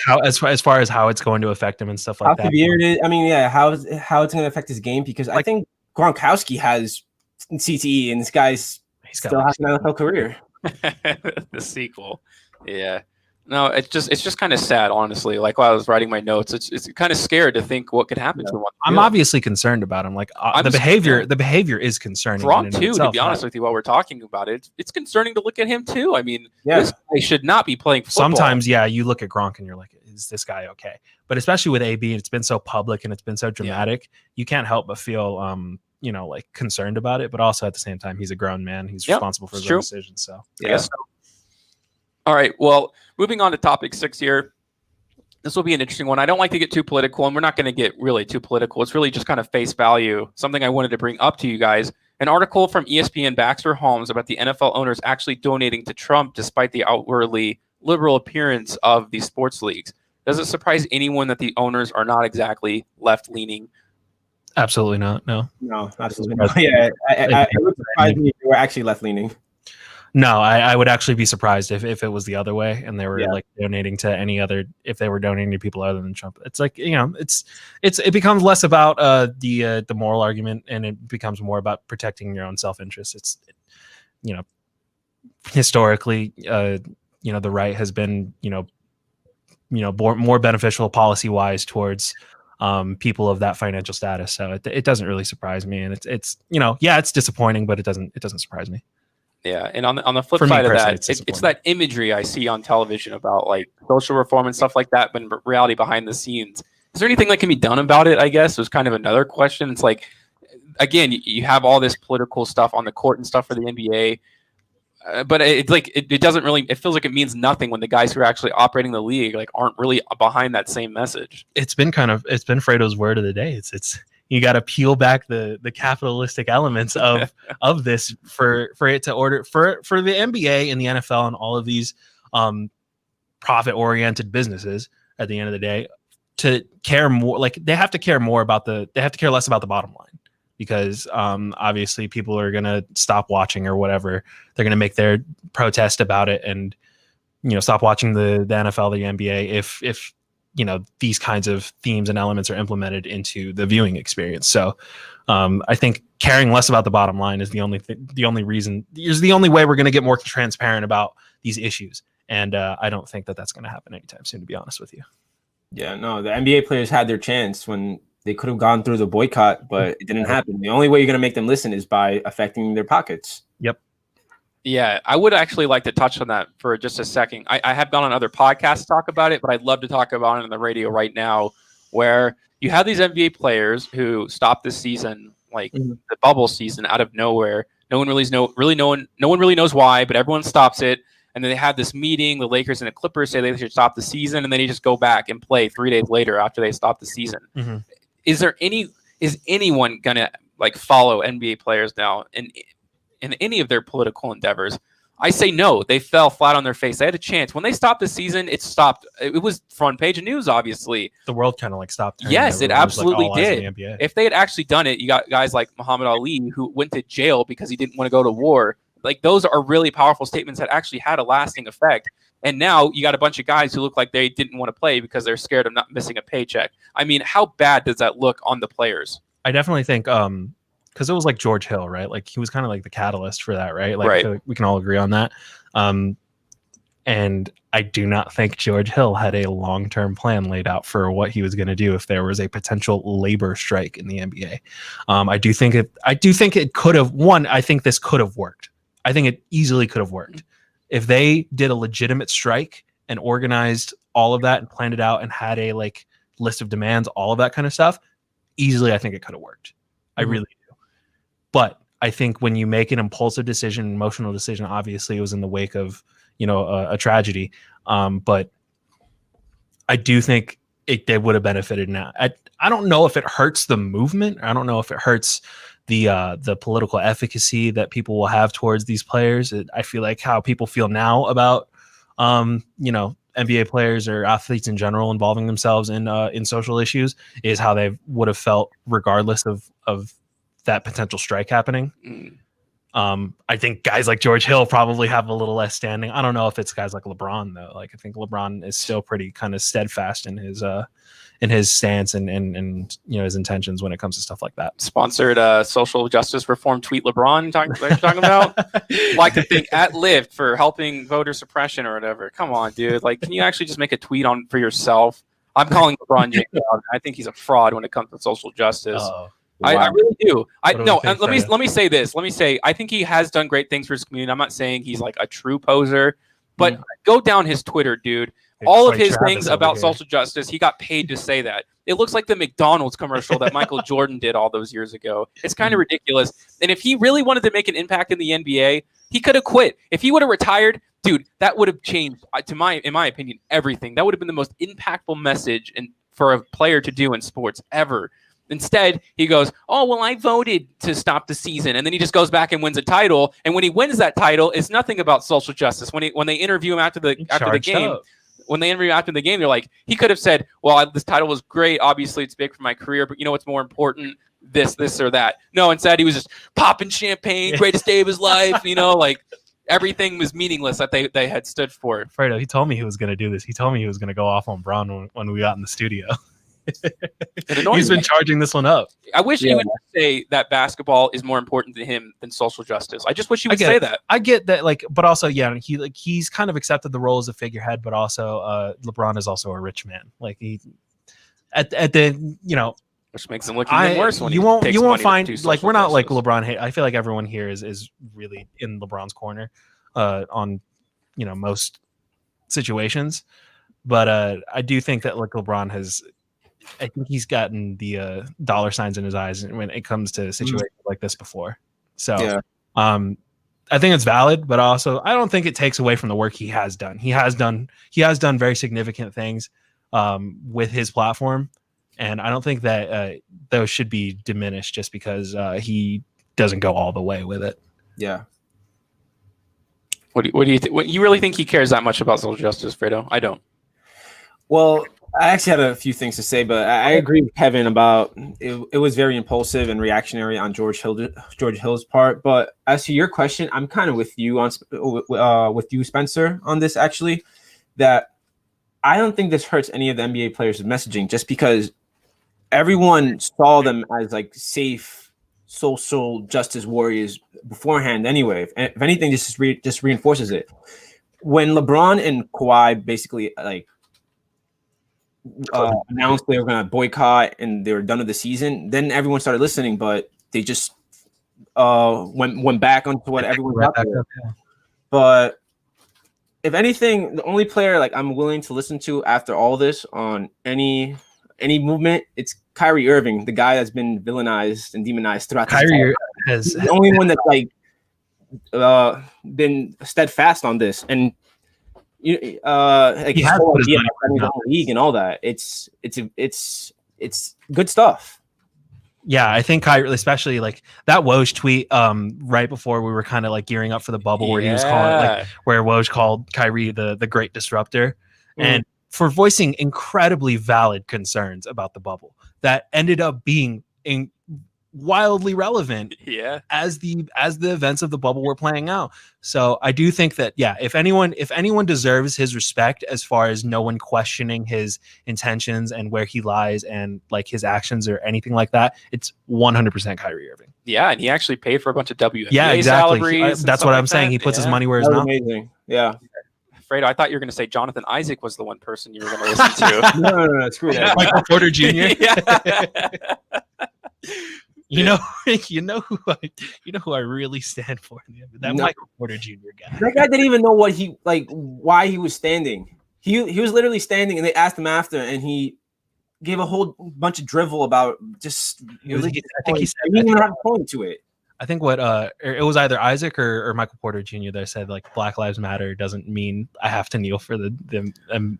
how as far as how it's going to affect him and stuff like that. How severe it is? I mean, how it's going to affect his game, because I think Gronkowski has CTE, and this guy's still has an NFL career. The sequel. Yeah. No, it's just kind of sad, honestly. Like while I was writing my notes, it's kind of scared to think what could happen to him. I'm obviously concerned about him. Like the behavior is concerning. Gronk too, to be honest with you, while we're talking about it, it's concerning to look at him too. I mean, this guy should not be playing football. Sometimes, you look at Gronk and you're like, is this guy okay? But especially with AB, it's been so public and it's been so dramatic, you can't help but feel like concerned about it. But also at the same time, he's a grown man. He's responsible for his own decisions. So All right. Well, moving on to topic 6 here. This will be an interesting one. I don't like to get too political, and we're not going to get really too political. It's really just kind of face value, something I wanted to bring up to you guys. An article from ESPN Baxter Holmes about the NFL owners actually donating to Trump despite the outwardly liberal appearance of these sports leagues. Does it surprise anyone that the owners are not exactly left-leaning? Absolutely not. No, absolutely not. Yeah, it would surprise me if they were actually left-leaning. No, I would actually be surprised if it was the other way and they were like donating to any other, if they were donating to people other than Trump. It's like, it becomes less about the moral argument and it becomes more about protecting your own self-interest. It's, historically, the right has been, more beneficial policy-wise towards people of that financial status. So it doesn't really surprise me. And it's it's disappointing, but it doesn't surprise me. Yeah, and on the flip side of that, it's that imagery I see on television about like social reform and stuff like that, but in reality behind the scenes, is there anything that can be done about it? I guess was kind of another question. It's like, again, you have all this political stuff on the court and stuff for the NBA, but it doesn't really. It feels like it means nothing when the guys who are actually operating the league aren't really behind that same message. It's been Fredo's word of the day. It's. You got to peel back the capitalistic elements of this for it to order for the NBA and the NFL and all of these profit oriented businesses at the end of the day to care more. Like they have to care less about the bottom line because obviously people are going to stop watching or whatever. They're going to make their protest about it and stop watching the NFL, the NBA if these kinds of themes and elements are implemented into the viewing experience. So I think caring less about the bottom line is the only way we're going to get more transparent about these issues. And I don't think that that's going to happen anytime soon, to be honest with you. Yeah, no, the NBA players had their chance when they could have gone through the boycott, but it didn't happen. The only way you're going to make them listen is by affecting their pockets. Yep. Yeah, I would actually like to touch on that for just a second. I have gone on other podcasts to talk about it, but I'd love to talk about it on the radio right now, where you have these NBA players who stopped this season, the bubble season, out of nowhere. No one really knows why, but everyone stops it. And then they have this meeting. The Lakers and the Clippers say they should stop the season, and then they just go back and play 3 days later after they stop the season. Mm-hmm. Is anyone gonna follow NBA players now in any of their political endeavors? I say no. They fell flat on their face. They had a chance. When they stopped the season, it stopped. It was front page of news, obviously. The world kind of stopped. Yes, it absolutely did. If they had actually done it, you got guys like Muhammad Ali who went to jail because he didn't want to go to war. Those are really powerful statements that actually had a lasting effect. And now you got a bunch of guys who look like they didn't want to play because they're scared of not missing a paycheck. I mean, how bad does that look on the players? I definitely think because it was like George Hill, right? He was kind of like the catalyst for that, right? Right. I feel like we can all agree on that. And I do not think George Hill had a long-term plan laid out for what he was going to do if there was a potential labor strike in the NBA. I do think it could have. I think this could have worked. I think it easily could have worked if they did a legitimate strike and organized all of that and planned it out and had a list of demands, all of that kind of stuff. Easily, I think it could have worked. I really do. But I think when you make an impulsive decision, emotional decision, obviously it was in the wake of, a tragedy. But I do think they would have benefited now. I don't know if it hurts the movement. I don't know if it hurts the political efficacy that people will have towards these players. I feel like how people feel now about, NBA players or athletes in general involving themselves in social issues is how they would have felt regardless of that potential strike happening. I think guys like George Hill probably have a little less standing. I don't know if it's guys like LeBron though. Like I think LeBron is still pretty kind of steadfast in his stance and his intentions when it comes to stuff like that. Sponsored social justice reform tweet LeBron talking about. Like to think at Lyft for helping voter suppression or whatever. Come on, dude. Like, can you actually just make a tweet for yourself? I'm calling LeBron James out. I think he's a fraud when it comes to social justice. Wow. I really do. Let me say this. Let me say I think he has done great things for his community. I'm not saying he's like a true poser, but go down his Twitter, dude. All of his things about social justice, he got paid to say that. It looks like the McDonald's commercial that Michael Jordan did all those years ago. It's kind of ridiculous. And if he really wanted to make an impact in the NBA, he could have quit. If he would have retired, dude, that would have changed, in my opinion, everything. That would have been the most impactful message for a player to do in sports ever. Instead, he goes, oh, well, I voted to stop the season. And then he just goes back and wins a title. And when he wins that title, it's nothing about social justice. When they interview him after the game, when they interview after the game, they're like, he could have said, well, this title was great. Obviously, it's big for my career. But you know what's more important? This, or that. No, instead, he was just popping champagne, greatest day of his life. Like everything was meaningless that they had stood for. Fredo, he told me he was going to do this. He told me he was going to go off on Braun when we got in the studio. He's been charging this one up. I wish he would say that basketball is more important to him than social justice. I just wish he would say that. I get that, but also, he's kind of accepted the role as a figurehead, but also LeBron is also a rich man. Like he, at the which makes him look even worse. When you won't find like we're not like LeBron hate. I feel like everyone here is really in LeBron's corner, on most situations, but I do think that like LeBron has. I think he's gotten the dollar signs in his eyes when it comes to situations like this before. So, I think it's valid, but also I don't think it takes away from the work he has done. He has done very significant things with his platform, and I don't think that those should be diminished just because he doesn't go all the way with it. Yeah. What do you think? You really think he cares that much about social justice, Fredo? I don't. Well, I actually had a few things to say, but I agree with Kevin about it was very impulsive and reactionary on George Hill's part. But as to your question, I'm kind of with you with you, Spencer, on this actually. That I don't think this hurts any of the NBA players' messaging, just because everyone saw them as like safe social justice warriors beforehand. Anyway, if anything, just reinforces it. When LeBron and Kawhi basically announced they were going to boycott and they were done with the season, then everyone started listening, but they just went back onto what everyone got there. But if anything, the only player like I'm willing to listen to after all this on any movement, it's Kyrie Irving, the guy that's been villainized and demonized throughout. Kyrie has the only one that's been steadfast on this, and he has put his league and all that. It's good stuff. Yeah, I think Kyrie, especially like that Woj tweet right before we were kind of like gearing up for the bubble, where he was calling where Woj called Kyrie the great disruptor, and for voicing incredibly valid concerns about the bubble that ended up being wildly relevant as the events of the bubble were playing out. So I do think that if anyone deserves his respect as far as no one questioning his intentions and where he lies and like his actions or anything like that, it's 100% Kyrie Irving. Yeah, and he actually paid for a bunch of WNBA exactly. salaries. That's what I'm saying. He puts his money where his mouth. Amazing. Yeah. Fredo, I thought you were going to say Jonathan Isaac was the one person you were going to listen to. No, screw that. Michael Porter Jr. You know who I really stand for. Michael Porter Jr. guy. That guy didn't even know why he was standing. He was literally standing, and they asked him after, and he gave a whole bunch of drivel about just. I think he said he didn't even have a point to it. I think it was either Isaac or Michael Porter Jr. that said like Black Lives Matter doesn't mean I have to kneel for the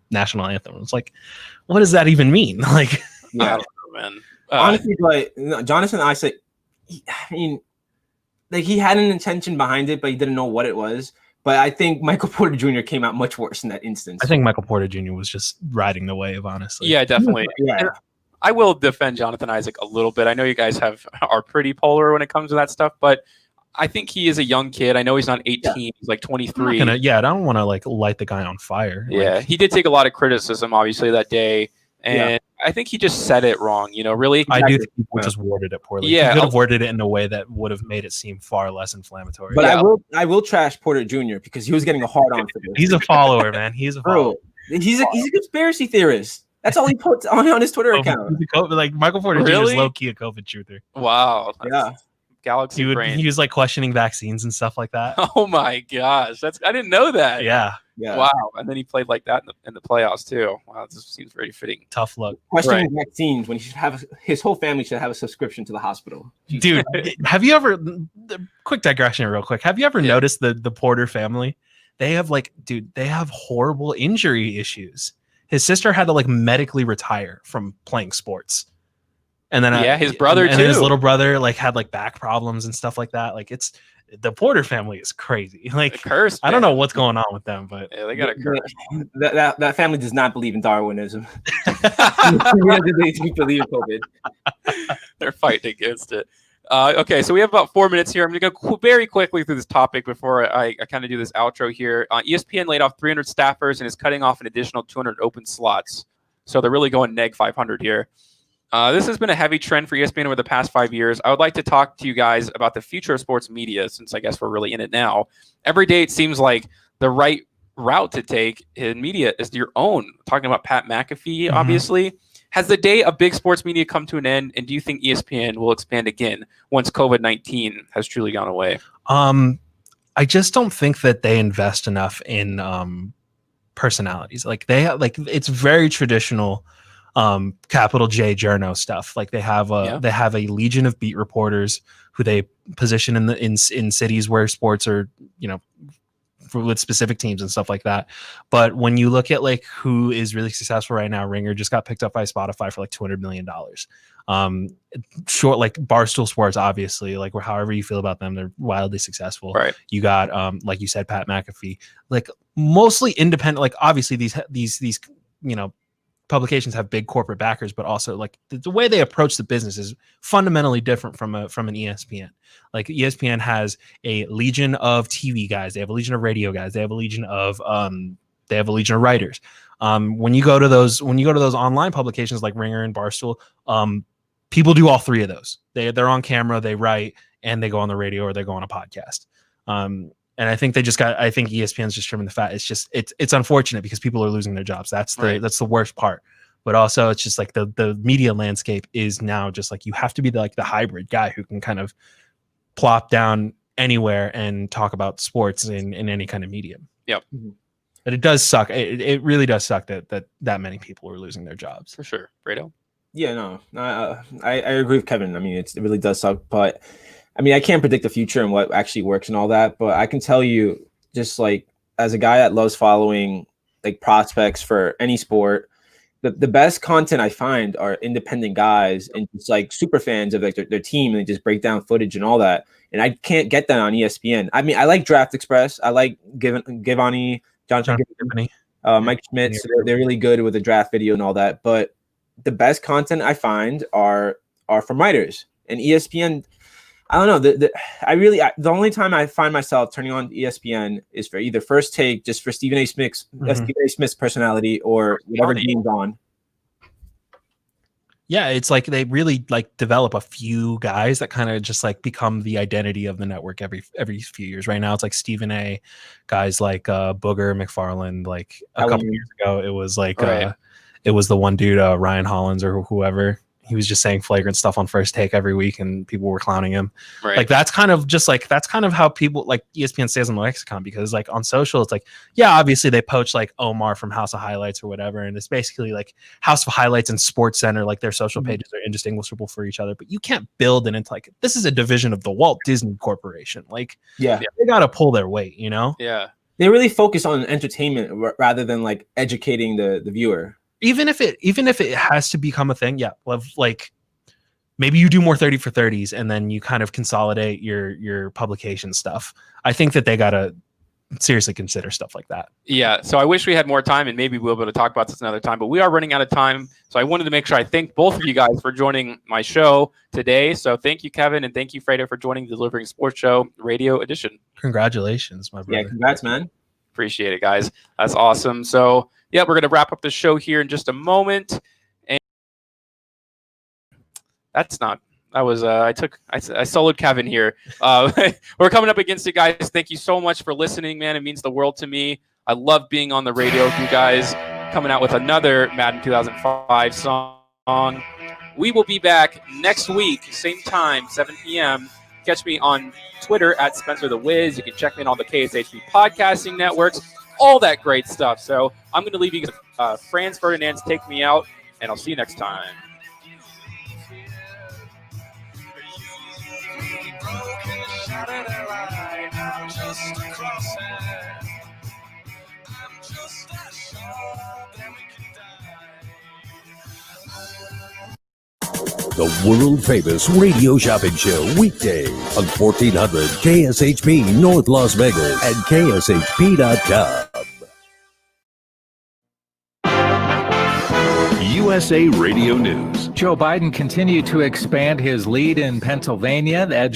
national anthem. It's like, what does that even mean? Like, I don't know, man. Honestly, Jonathan Isaac, he had an intention behind it, but he didn't know what it was. But I think Michael Porter Jr. came out much worse in that instance. I think Michael Porter Jr. was just riding the wave, honestly. Yeah, definitely. Yeah. I will defend Jonathan Isaac a little bit. I know you guys are pretty polar when it comes to that stuff, but I think he is a young kid. I know he's not 18. Yeah. He's like 23. I don't want to like light the guy on fire. Yeah, like, he did take a lot of criticism, obviously, that day. And I think he just said it wrong, really. I do think people just worded it poorly. Yeah, he could have worded it in a way that would have made it seem far less inflammatory. But I will trash Porter Jr. because he was getting a hard on for this. He's a follower, man. He's a follower. He's a conspiracy theorist. That's all he puts on his Twitter account. Like Michael Porter Jr. is low key a COVID truther. Wow. Yeah. Galaxy brain. He was like questioning vaccines and stuff like that. Oh my gosh, I didn't know that. Yeah. Wow, and then he played like that in the playoffs too. Wow, this seems very fitting. Tough luck. Questioning vaccines when he should have his whole family should have a subscription to the hospital. Dude, have you ever? Quick digression, real quick. Have you ever noticed the Porter family? They have they have horrible injury issues. His sister had to like medically retire from playing sports. And then his brother and too. His little brother like had like back problems and stuff like that. Like it's the Porter family is crazy. Like cursed. I don't know what's going on with them, but they got a curse. That family does not believe in Darwinism. They believe COVID. They're fighting against it. Okay, so we have about 4 minutes here. I'm going to go very quickly through this topic before I kind of do this outro here. ESPN laid off 300 staffers and is cutting off an additional 200 open slots. So they're really going neg 500 here. This has been a heavy trend for ESPN over the past 5 years. I would like to talk to you guys about the future of sports media, since I guess we're really in it now. Every day it seems like the right route to take in media is your own. Talking about Pat McAfee, obviously. Has the day of big sports media come to an end, and do you think ESPN will expand again once COVID-19 has truly gone away? I just don't think that they invest enough in personalities. Like it's very traditional capital J journo stuff. Like they have a legion of beat reporters who they position in cities where sports are, with specific teams and stuff like that. But when you look at like who is really successful right now, Ringer just got picked up by Spotify for like $200 million. Short, like Barstool Sports, obviously, like however you feel about them, they're wildly successful. Right. You got, like you said, Pat McAfee, like mostly independent. Like obviously these publications have big corporate backers, but also like the way they approach the business is fundamentally different from an ESPN. Like ESPN has a legion of TV guys, they have a legion of radio guys, they have a legion of writers. When you go to those online publications like Ringer and Barstool, people do all three of those. They're on camera, they write, and they go on the radio or they go on a podcast. And I think I think ESPN's just trimming the fat. It's unfortunate because people are losing their jobs. That's the worst part. But also it's just like the media landscape is now just like you have to be the hybrid guy who can kind of plop down anywhere and talk about sports in any kind of medium. Yep. But it does suck. It really does suck that many people are losing their jobs. For sure. Fredo? Yeah, no, I agree with Kevin. I mean, it really does suck, but I mean, I can't predict the future and what actually works and all that, but I can tell you, just like as a guy that loves following like prospects for any sport, the best content I find are independent guys and just like super fans of like their team, and they just break down footage and all that. And I can't get that on ESPN. I mean, I like Draft Express. I like Givani, Jonathan Givani, Mike Schmitz. They're really good with the draft video and all that. But the best content I find are from writers, and ESPN. I don't know. The only time I find myself turning on ESPN is for either First Take, just for Stephen A. Smith's personality, or whatever game's on. Yeah, it's like they really like develop a few guys that kind of just like become the identity of the network every few years. Right now, it's like Stephen A. guys like Booger McFarland. Like a couple years ago, it was like it was the one dude Ryan Hollins or whoever. He was just saying flagrant stuff on First Take every week, and people were clowning him. Right. Like that's kind of how people like ESPN stays on the lexicon, because like on social, it's like, yeah, obviously they poach like Omar from House of Highlights or whatever, and it's basically like House of Highlights and Sports Center, like their social pages are indistinguishable for each other. But you can't build it into like, this is a division of the Walt Disney Corporation. Like, they got to pull their weight, Yeah. They really focus on entertainment rather than like educating the viewer. Even if it has to become a thing, like maybe you do more 30 for 30s and then you kind of consolidate your publication stuff. I think that they gotta seriously consider stuff like that. Yeah, so I wish we had more time, and maybe we'll be able to talk about this another time, but we are running out of time. So I wanted to make sure I thank both of you guys for joining my show today. So thank you, Kevin, and thank you, Fredo, for joining the Delivering Sports Show Radio Edition. Congratulations, my brother. Yeah, congrats, man. Appreciate it, guys. That's awesome. So, yeah, we're going to wrap up the show here in just a moment. And I soloed Kevin here. We're coming up against it, guys. Thank you so much for listening, man. It means the world to me. I love being on the radio with you guys, coming out with another Madden 2005 song. We will be back next week, same time, 7 p.m. Catch me on Twitter at Spencer the Wiz. You can check me on all the KSHP podcasting networks, all that great stuff. So I'm going to leave you with Franz Ferdinand's Take Me Out, and I'll see you next time. The world-famous radio shopping show weekdays on 1400 KSHP North Las Vegas and KSHP.com. USA Radio News. Joe Biden continued to expand his lead in Pennsylvania.